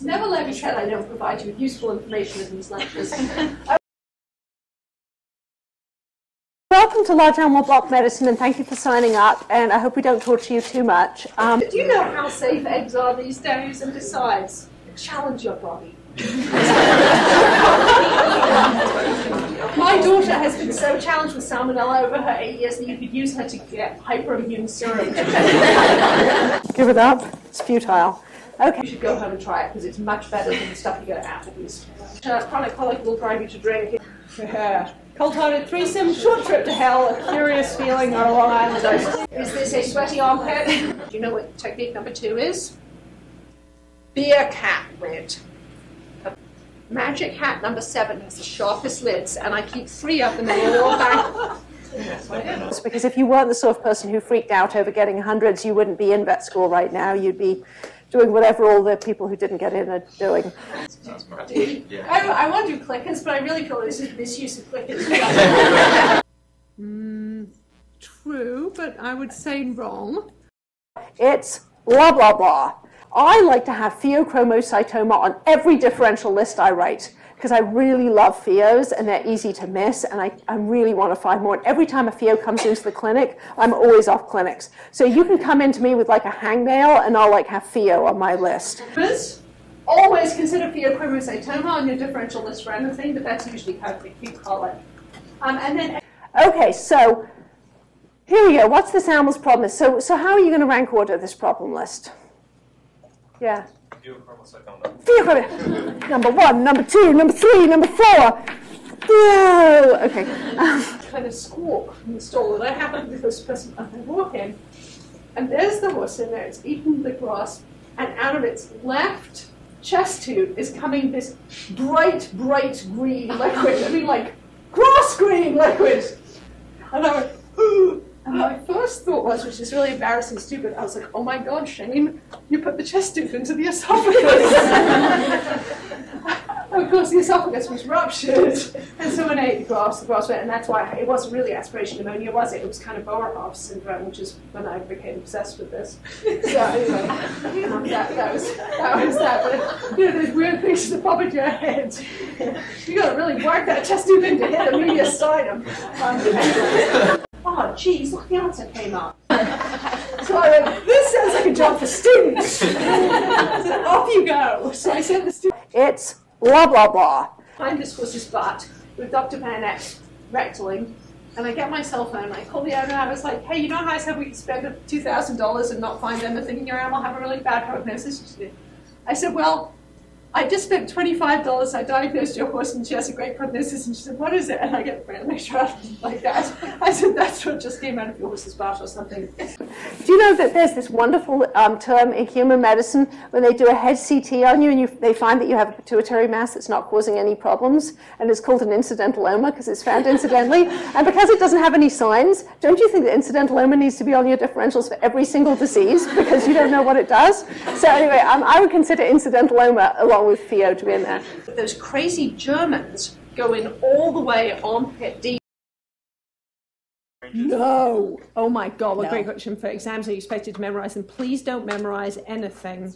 Never let me tread I don't provide you with useful information in these lectures. Welcome to Large Animal Block Medicine, and thank you for signing up, and I hope we don't torture you too much. Do you know how safe eggs are these days? And besides, challenge your body. My daughter has been so challenged with salmonella over her 8 years that you could use her to get hyperimmune serum. Give it up. It's futile. Okay. You should go home and try it because it's much better than the stuff you get at Applebee's. Chronic colic will drive you to drink. Cold-hearted threesome, short trip to hell, a curious feeling on a Long Island ice. Is this a sweaty armpit? Do you know what technique number 2 is? Beer cat lid. Magic hat number 7 has the sharpest lids, and I keep 3 of them in a little bag. It's because if you weren't the sort of person who freaked out over getting hundreds, you wouldn't be in vet school right now. You'd be doing whatever all the people who didn't get in are doing. I want to do clickers, but I really feel this is misuse of clickers. True, but I would say wrong. It's blah, blah, blah. I like to have pheochromocytoma on every differential list I write because I really love pheos and they're easy to miss, and I really want to find more. And every time a pheo comes into the clinic, I'm always off clinics. So you can come into me with like a hangnail and I'll like have pheo on my list. Always consider pheochromocytoma on your differential list for anything, but that's usually kind of acute colic. Okay, so here we go. What's this animal's problem? So how are you going to rank order this problem list? Yeah. Pheochromocytoma. Number 1, number 2, number 3, number 4. Whoa. Okay. Kind of squawk from the stall, and I happen to be the first person I walk in, and there's the horse in there. It's eating the grass, and out of its left chest tube is coming this bright green liquid. I mean, like grass green liquid. And I went, ooh. And my first thought was, which is really embarrassing, stupid, I was like, oh my God, Shane, you put the chest tube into the esophagus. Of course, the esophagus was ruptured. And so when I ate the grass went, and that's why it wasn't really aspiration pneumonia, was it? It was kind of Boerhaave syndrome, which is when I became obsessed with this. So anyway, that was that. But, you know, those weird things that pop into your head. You got to really work that chest tube in to hit the mediastinum. Oh, geez, look, the answer came up. So I went, this sounds like a job for students. So off you go. So I sent the student. It's blah, blah, blah. Find this horse's butt with Dr. Van Eck's rectaling, and I get my cell phone, and I call the owner, and I was like, hey, you know how I said we could spend $2,000 and not find anything in your animal, have a really bad prognosis? I said, well, I just spent $25. I diagnosed your horse and she has a great prognosis. And she said, what is it? And I get the picture like that. I said, that's what just came out of your horse's butt or something. Do you know that there's this wonderful term in human medicine when they do a head CT on you and they find that you have a pituitary mass that's not causing any problems, and it's called an incidentaloma because it's found incidentally. And because it doesn't have any signs, don't you think that incidentaloma needs to be on your differentials for every single disease because you don't know what it does? So anyway, I would consider incidentaloma along with pheo to be in there. Those crazy Germans go in all the way armpit deep. No. Oh my God, what great question for exams. Are you expected to memorize them? Please don't memorize anything.